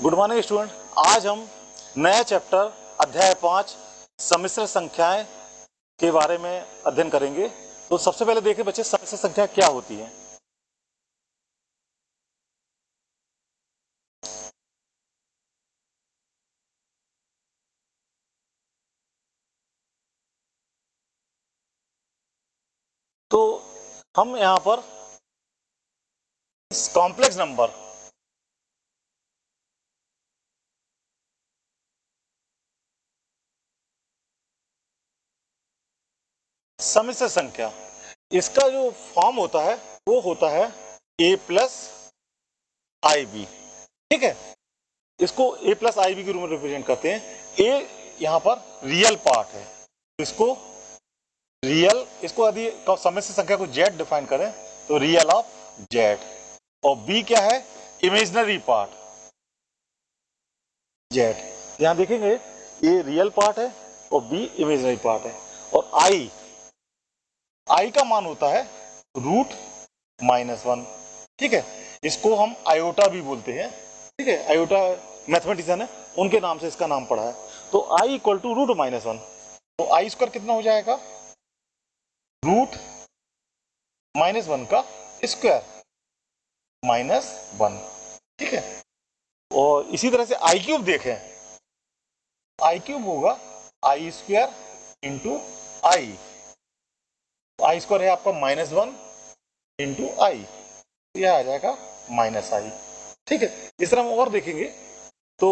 Good morning student. आज हम नया चैप्टर अध्याय 5 सम्मिश्र संख्याएं के बारे में अध्ययन करेंगे। तो सबसे पहले देखिए बच्चे, सम्मिश्र संख्या क्या होती है। तो हम यहां पर कॉम्प्लेक्स नंबर सम्मिश्र संख्या, इसका जो फॉर्म होता है वो होता है a प्लस आई बी। ठीक है, इसको a प्लस आई बी के रूप में रिप्रेजेंट करते हैं। a यहाँ पर रियल पार्ट है, इसको रियल, इसको यदि सम्मिश्र संख्या को z डिफाइन करें तो रियल ऑफ z, और b क्या है, इमेजिनरी पार्ट z। यहां देखेंगे ये रियल पार्ट है और b इमेजिनरी पार्ट है। और i का मान होता है √-1। ठीक है, इसको हम आयोटा भी बोलते हैं। ठीक है, आयोटा मैथमेटिशियन है, उनके नाम से इसका नाम पड़ा है। तो i इक्वल टू √-1, तो आई स्क्वायर कितना हो जाएगा, √-1 का स्क्वायर -1। ठीक है, और इसी तरह से आई क्यूब देखें, आई क्यूब होगा आई स्क्वायर इंटू आई, आई स्क्वायर है आपका -1 इंटू आई, यह आ जाएगा -i। ठीक है, इस तरह हम और देखेंगे तो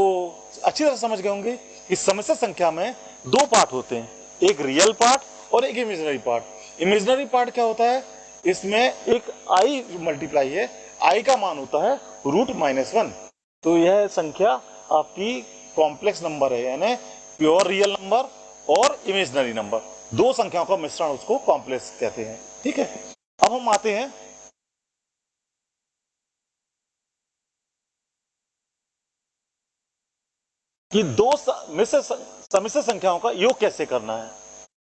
अच्छी तरह समझ गए होंगे कि सम्मिश्र संख्या में दो पार्ट होते हैं, एक रियल पार्ट और एक इमेजिनरी पार्ट। इमेजिनरी पार्ट क्या होता है, इसमें एक आई मल्टीप्लाई है, आई का मान होता है √-1। तो यह संख्या आपकी कॉम्प्लेक्स नंबर है, यानी प्योर रियल नंबर और इमेजिनरी नंबर, दो संख्याओं का मिश्रण, उसको कॉम्प्लेक्स कहते हैं। ठीक है, अब हम आते हैं कि दो सम्मिश्र संख्याओं का योग कैसे करना है।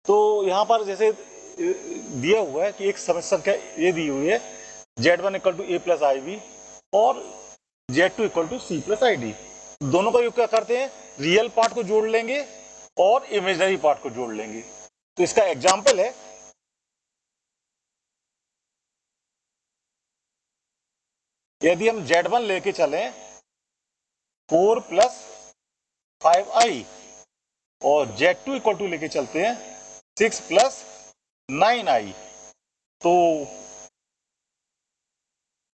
तो यहां पर जैसे दिया हुआ है कि एक सम्मिश्र संख्या ये दी हुई है z1 equal to a plus i b और z2 equal to c plus i d. दोनों का योग क्या करते हैं, रियल पार्ट को जोड़ लेंगे और इमेजिनरी पार्ट को जोड़ लेंगे। तो इसका एग्जाम्पल है, यदि हम z1 लेके चलें 4 + 5i और z2 इक्वल टू लेके चलते हैं 6 + 9i, तो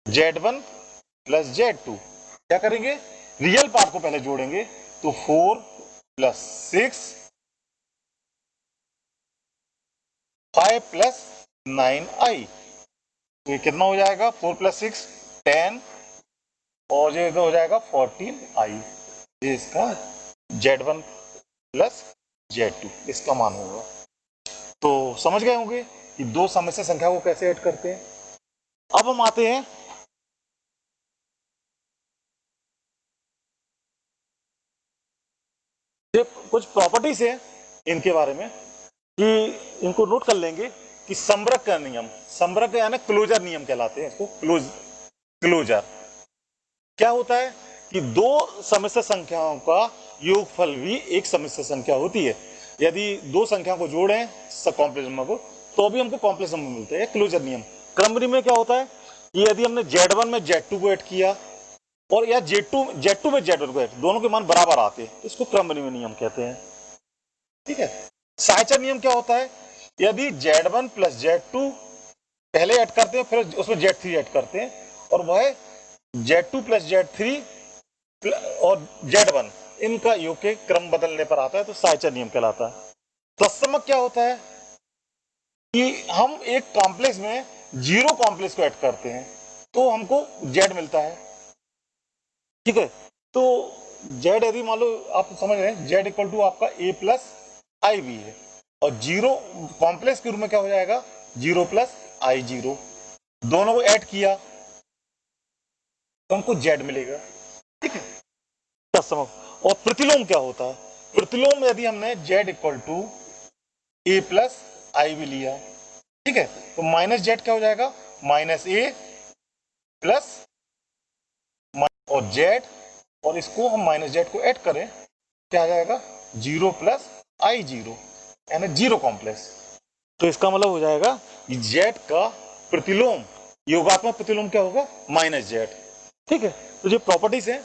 z1 + z2 क्या करेंगे, रियल पार्ट को पहले जोड़ेंगे, तो 4 + 6 5 + 9i, तो ये कितना हो जाएगा, 4 + 6 10 और ये हो जाएगा 14i। ये इसका z1 + z2 इसका मान होगा। तो समझ गए होंगे कि दो सम्मिश्र संख्या को कैसे ऐड करते हैं। अब हम आते हैं ये कुछ प्रॉपर्टीज है इनके बारे में, कि इनको नोट कर लेंगे कि संबरक का नियम, संबरक यानी क्लोजर नियम कहलाते हैं इसको, क्लोजर क्या होता है कि दो सम्मिश्र संख्याओं का योगफल भी एक सम्मिश्र संख्या होती है। यदि दो संख्या को जोड़ें कॉम्प्लेक्स नंबर को, तो भी हमको कॉम्प्लेक्स नंबर मिलते हैं। क्लोजर नियम क्रमबरी में क्या होता है कि यदि हमने z1 में z2 को ऐड किया और या z2 में z1 को ऐड, दोनों के मान बराबर आते हैं, इसको क्रमबरी में नियम कहते हैं। ठीक है, साइचर नियम क्या होता है, यदि z1 + z2 पहले ऐड करते हैं फिर उसमें z3 ऐड करते हैं, और वह z2 + z3 और z1 इनका योग के क्रम बदलने पर आता है, तो साइचर नियम कहलाता है। तत्समक क्या होता है कि हम एक कॉम्प्लेक्स में जीरो कॉम्प्लेक्स को ऐड करते हैं तो हमको z मिलता है। ठीक है, तो z यदि मान लो आप समझ रहे हैं z इक्वल टू आपका a प्लस आई बी है, और जीरो कॉम्प्लेक्स के रूप में क्या हो जाएगा, 0 + i0, दोनों को ऐड किया तो हमको z मिलेगा। ठीक है, और प्रतिलोम क्या होता है, प्रतिलोम यदि हमने z equal to a plus i भी लिया, ठीक है, तो -z क्या हो जाएगा, -a प्लस और z और इसको हम माइनस जेड को ऐड करें, क्या आ जाएगा 0 प्लस आई जीरो, यानी जीरो कॉम्प्लेक्स। तो इसका मतलब हो जाएगा जेड का प्रतिलोम, योगात्मक प्रतिलोम क्या होगा, माइनस जेड। ठीक है, तो जो प्रॉपर्टीज हैं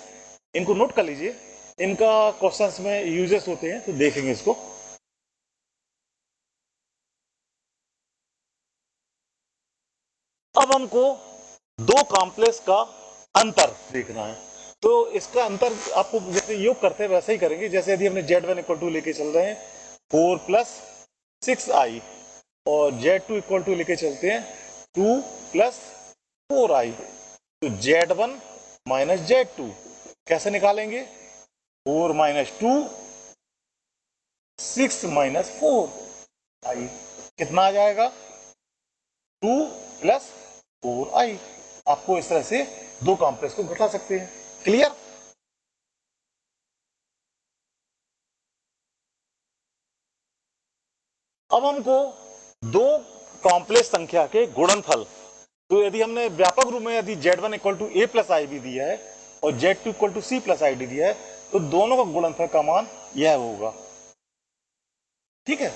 इनको नोट कर लीजिए, इनका क्वेश्चंस में यूजेस होते हैं, तो देखेंगे इसको। अब हमको दो कॉम्प्लेक्स का अंतर देखना है। तो इसका अंतर आपको जैसे योग करते हैं वैसे ही करेंगे, जैसे यदि हमने जेड वन इक्वल टू लेके चल रहे हैं 4 प्लस 6i, और जेड टू इक्वल टू लेके चलते हैं 2 प्लस 4i। तो z one minus z two कैसे निकालेंगे, 4 माइनस 2, 6 माइनस 4i, कितना आ जाएगा 2 प्लस 4i। आपको इस तरह से दो कॉम्प्लेक्स को घटा सकते हैं। क्लियर। अब हमको दो कॉम्प्लेक्स संख्या के गुणनफल, तो यदि हमने व्यापक रूप में यदि z one equal to a plus i भी दिया है और z two equal to c plus i d दिया है, तो दोनों का गुणनफल का मान यह होगा। ठीक है,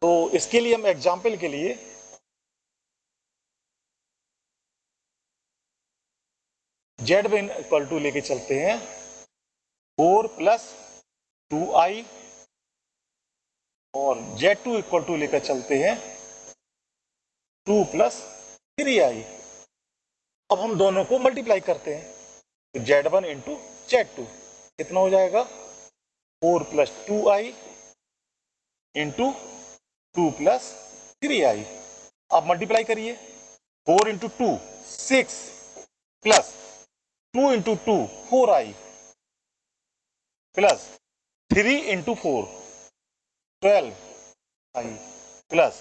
तो इसके लिए हम एग्जाम्पल के लिए जेड वन इक्वल टू लेके चलते हैं 4 प्लस 2i, और जेड टू इक्वल टू लेकर चलते हैं 2 प्लस 3i। अब हम दोनों को मल्टीप्लाई करते हैं, तो z one into z two कितना हो जाएगा 4 plus 2i into 2 plus 3i। आप मल्टीप्लाई करिए, 4 into 2 6 plus 2 into 2 4i plus 3 into 4 12i plus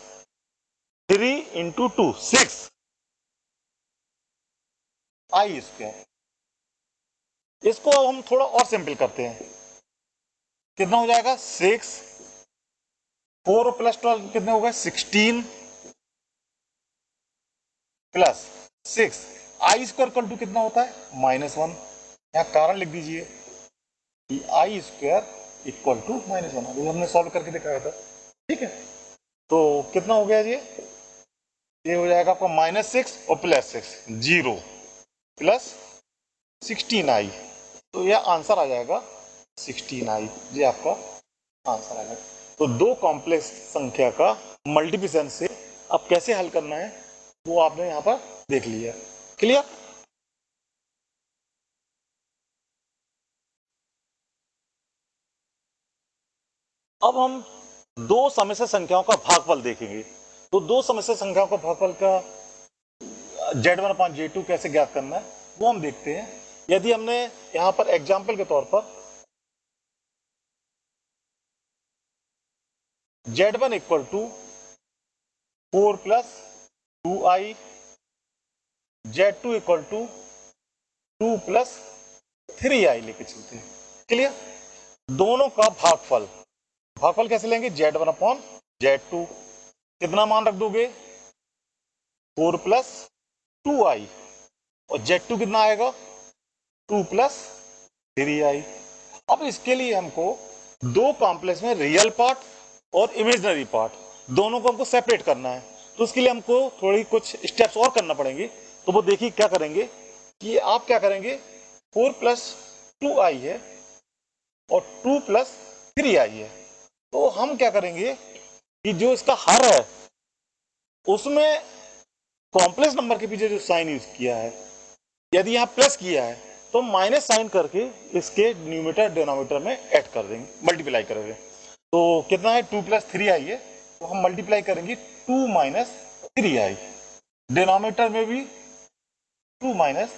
3 into 2 6 i square. इसको अब हम थोड़ा और सिंपल करते हैं, कितना हो जाएगा 6, 4 प्लस 12 कितने हो गए 16 plus 6, i square equal to कितना होता है -1। यहां कारण लिख दीजिए कि आई स्क्वायर इक्वल टू -1, अभी हमने सॉल्व करके दिखाया था। ठीक है, तो कितना हो गया ये हो जाएगा आपका -6 और प्लस 6 0 प्लस 16i, तो यह आंसर आ जाएगा 16i। ये आपका आंसर आएगा। तो दो कॉम्प्लेक्स संख्या का मल्टीप्लिकेशन से अब कैसे हल करना है वो आपने यहां पर देख लिया। क्लियर। अब हम दो समस्या संख्याओं का भागफल देखेंगे। तो दो समस्या संख्याओं का भागफल का Z1/J2 कैसे ज्ञात करना है वो हम देखते हैं। यदि हमने यहां पर एग्जाम्पल के तौर पर Z1 equal to 4 plus 2i, Z2 equal to 2 plus 3i लेके चलते हैं। क्लियर। दोनों का भागफल, भागफल कैसे लेंगे Z1/Z2, कितना मान रख दोगे 4 प्लस 2i, और Z2 कितना आएगा 2 प्लस 3i। अब इसके लिए हमको दो कॉम्प्लेक्स में रियल पार्ट और इमेजिनरी पार्ट दोनों को हमको सेपरेट करना है। तो उसके लिए हमको थोड़ी कुछ स्टेप्स और करना पड़ेंगे। तो वो देखिए क्या करेंगे कि आप क्या करेंगे 4 प्लस 2i है और 2 प्लस 3i है, तो हम क्या करेंगे कि जो इसका हर है उसमें कॉम्प्लेक्स नंबर के पीछे जो साइन यूज किया है, यदि यहाँ प्लस किया है तो माइनस साइन करके इसके न्यूमरेटर डिनोमिनेटर में ऐड कर देंगे, मल्टीप्लाई करेंगे। तो कितना है 2 प्लस 3i है, तो हम मल्टीप्लाई करेंगे 2 माइनस 3i, डिनोमिनेटर में भी 2 माइनस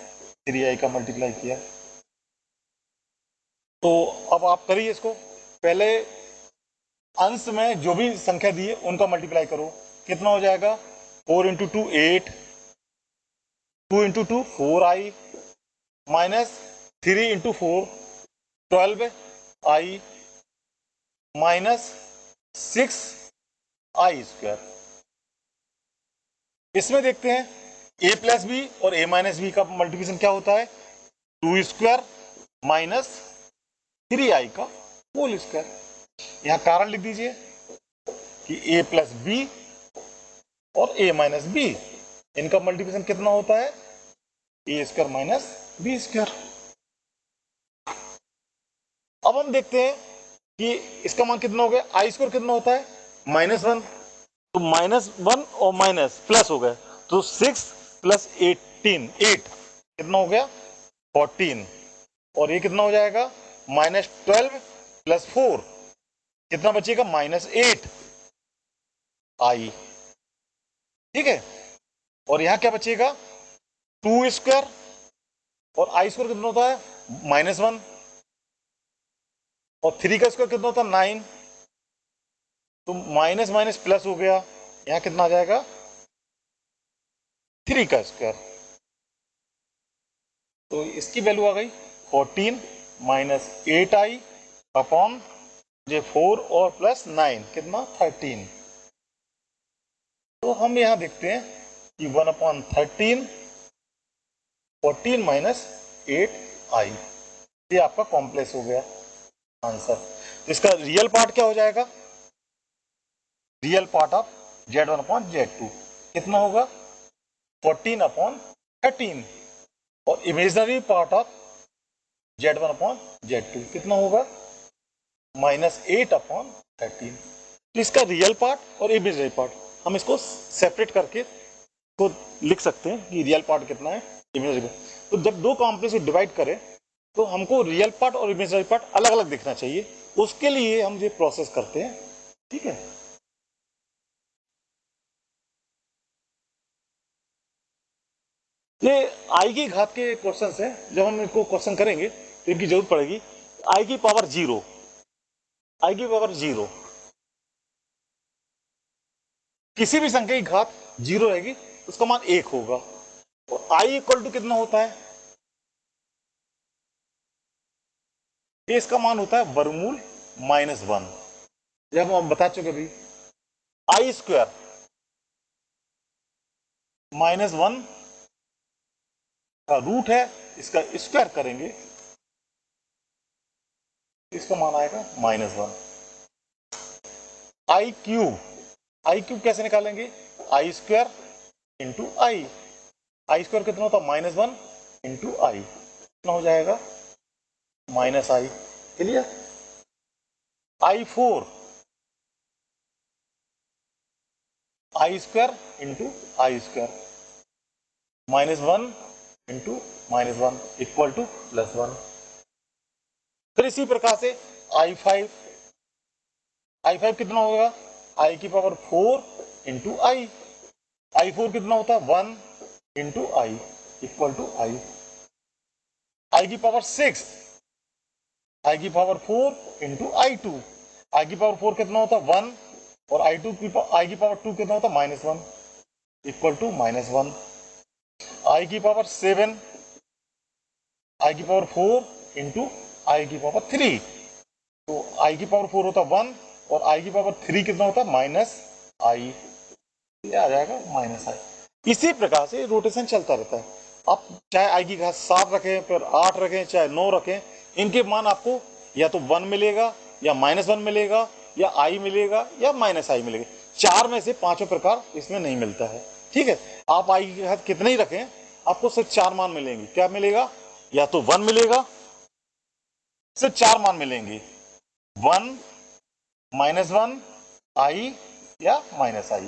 3i का मल्टीप्लाई किया। तो अब आप करिए इसको, पहले अंश में जो भी संख्या दी है उनका मल्टीप्लाई करो, कितना हो जाएगा 4 into 2 8, 2 into 2 4i, minus 3 into 4 12i, minus 6i square. इसमें देखते हैं a प्लस बी और a माइनस बी का मल्टीप्लिकेशन क्या होता है 2 स्क्वायर माइनस 3i का होल स्क्वायर। यहां कारण लिख दीजिए कि a प्लस बी और a माइनस बी, इनका मल्टीप्लिकेशन कितना होता है, ए स्क्वायर माइनस बी स्क्वायर। अब हम देखते हैं कि इसका मान कितना हो गया, आई स्क्वायर कितना होता है, -1, तो -1 और माइनस प्लस हो गए, तो 6 प्लस 18, 8 कितना हो गया 14, और ये कितना हो जाएगा -12 प्लस 4 कितना बचेगा -8 आई, ठीक है। और यहां क्या बचेगा 2 स्क्वायर, और आई स्क्वायर कितना होता है -1, और 3 का स्क्वायर कितना होता है 9, तो माइनस माइनस प्लस हो गया, यहां कितना आ जाएगा 3 का स्क्वायर, तो इसकी वैल्यू आ गई 14 माइनस 8i अपॉन ये 4 और प्लस 9 कितना 13। तो हम यहां देखते हैं कि 1/13 14 माइनस 8i, ये आपका कॉम्प्लेक्स हो गया आंसर। तो इसका रियल पार्ट क्या हो जाएगा, रियल पार्ट ऑफ Z1/Z2 कितना होगा 14/13, और इमेजिनरी पार्ट ऑफ Z1/Z2 कितना होगा -8/13। तो इसका रियल पार्ट और इमेजिनरी पार्ट हम इसको सेपरेट करके तो लिख सकते हैं कि रियल पार्ट कितना है, इमेजिनरी पार्ट। तो जब दो कॉम्प्लेक्स को डिवाइड करें तो हमको रियल पार्ट और इमेजिनरी पार्ट अलग अलग दिखना चाहिए, उसके लिए हम ये प्रोसेस करते हैं, ठीक है। ये आई की घात के क्वेश्चन है, जब हम इनको क्वेश्चन करेंगे तो इनकी जरूरत पड़ेगी। आई की पावर 0, आई की पावर 0, किसी भी संख्या की घात 0 रहेगी उसका मान 1 होगा, और आई इक्वल टू कितना होता है, ये इसका मान होता है वर्गमूल -1, जब हम बता चुके अभी आई स्क्वायर -1 का रूट है, इसका स्क्वायर करेंगे इसका मान आएगा -1। आई क्यूब कैसे निकालेंगे, आई स्क्वायर इंटू आई, आई स्क्वायर कितना होता है -1 इंटू आई, कितना हो जाएगा -i, clear. I4 i square into i square, -1 into -1 equal to +1। फिर इसी प्रकार से I5 कितना होगा, आई की पावर 4 इंटू आई, I4 कितना होता है 1 इंटू आई इक्वल टू आई, आई की पावर 6, आई की पावर 4 इंटू I2, आई की पावर 4 कितना होता है 1, और आई की पावर 2 कितना होता है -1 इक्वल टू -1, आई की पावर 7, आई की पावर 4 इंटू आई की पावर 3, तो आई की पावर 4 होता है 1, और आई की पावर 3 कितना होता है -i, ये आ जाएगा -i। इसी प्रकार से रोटेशन चलता रहता है, आप चाहे आई की घात 7 रखें, फिर 8 रखें, चाहे 9 रखें, इनके मान आपको या तो 1 मिलेगा, या -1 मिलेगा, या i मिलेगा, या -i मिलेगा, चार में से पांचों प्रकार इसमें नहीं मिलता है, ठीक है। आप आई की घात कितने ही रखें आपको सिर्फ 4 मान मिलेंगे, क्या मिलेगा, या तो 1 मिलेगा, सिर्फ 4 मान मिलेंगे, 1 -1 i या -i।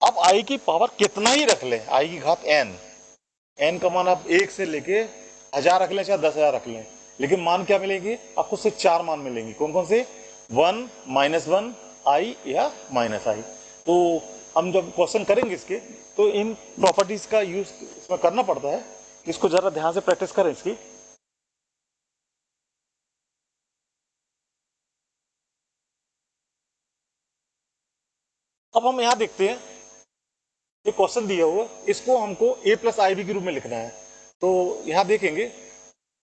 अब आई की पावर कितना ही रख लें, आई की घात n का मान आप 1 से लेके 1000 रख लें, चाहे 10,000 रख लें, लेकिन मान क्या मिलेंगे आपको, सिर्फ 4 मान मिलेंगे, कौन कौन से, 1 -1 i या -i। तो हम जब क्वेश्चन करेंगे इसके तो इन प्रॉपर्टीज का यूज इसमें करना पड़ता है, इसको जरा ध्यान से प्रैक्टिस करें इसकी। अब हम यहां देखते हैं ये क्वेश्चन दिया हुआ, इसको हमको a प्लस आई बी के रूप में लिखना है, तो यहां देखेंगे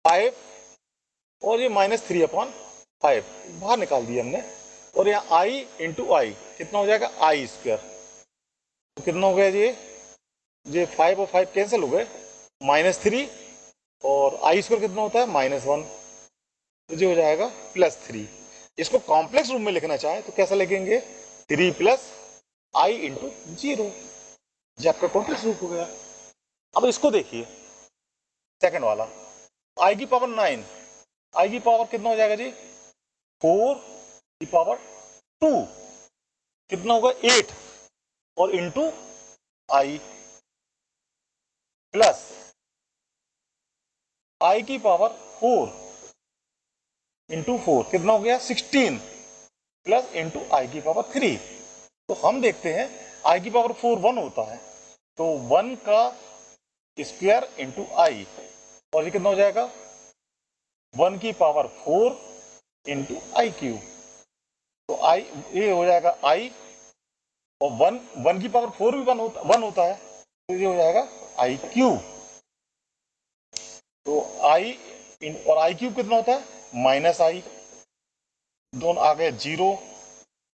5 और ये -3/5 बाहर निकाल दिया हमने, और यहाँ i इंटू आई कितना हो जाएगा आई स्क्वायर, तो कितना हो गया ये 5 और 5 कैंसिल हो गए, -3 और आई स्क्वायर कितना होता है -1, तो जो हो जाएगा +3। इसको कॉम्प्लेक्स रूप में लिखना चाहे तो कैसा लिखेंगे, 3 + i इंटू 0, ये आपका कॉम्प्लेक्स रूप हो गया। अब इसको देखिए सेकंड वाला, i की पावर 9, i की पावर कितना हो जाएगा जी, 4 की पावर 2 कितना होगा 8 और इंटू i प्लस i की पावर 4 इंटू 4 कितना हो गया 16 प्लस इंटू i की पावर 3। तो हम देखते हैं i की पावर 4 1 होता है, तो 1 का स्क्वायर इंटू आई, और ये कितना हो जाएगा 1 की पावर 4 इंटू आई क्यूब। तो आई ये हो जाएगा आई, और 1 की पावर 4 भी 1 होता है, तो ये हो जाएगा आई क्यूब। तो आई और आई क्यूब कितना होता है -i, दोनों आ गए 0।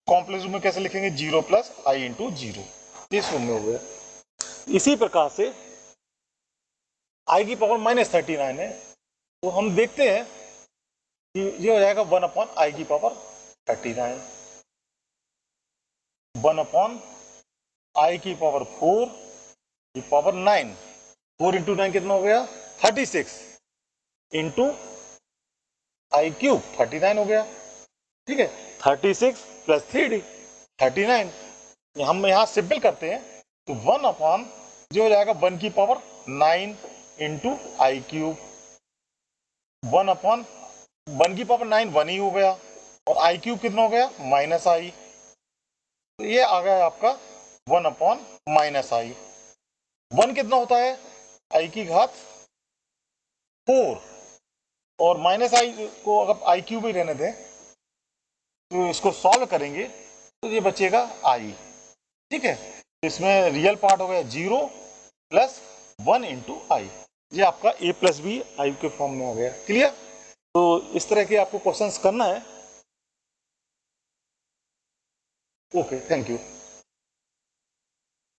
कॉम्प्लेक्स रूप में कैसे लिखेंगे, 0 + i इंटू 0, इस रूप में हो गया। इसी प्रकार से i की पावर -39 है, तो हम देखते हैं कि ये हो जाएगा 1/i की पावर 39, 1/i की पावर 4 की पावर 9, 4 इंटू 9 कितना हो गया 36 इंटू आई क्यूब 39 हो गया। ठीक है, 36 + 3 39, हम यहाँ सिंपल करते हैं तो 1 जो हो जाएगा 1 की पावर 9 इंटू आई क्यूब, 1 की पावर 9 1 ही हो गया, और आई क्यूब कितना हो गया -i, तो ये आ गया आपका 1/-i। 1 कितना होता है i की घात 4, और -i को अगर आई क्यूब ही रहने दें तो इसको सॉल्व करेंगे तो ये बचेगा i। ठीक है, इसमें रियल पार्ट हो गया 0 + 1 इंटू आई, ये आपका a + b i के फॉर्म में आ गया। क्लियर? तो इस तरह के आपको क्वेश्चंस करना है। Okay, thank you.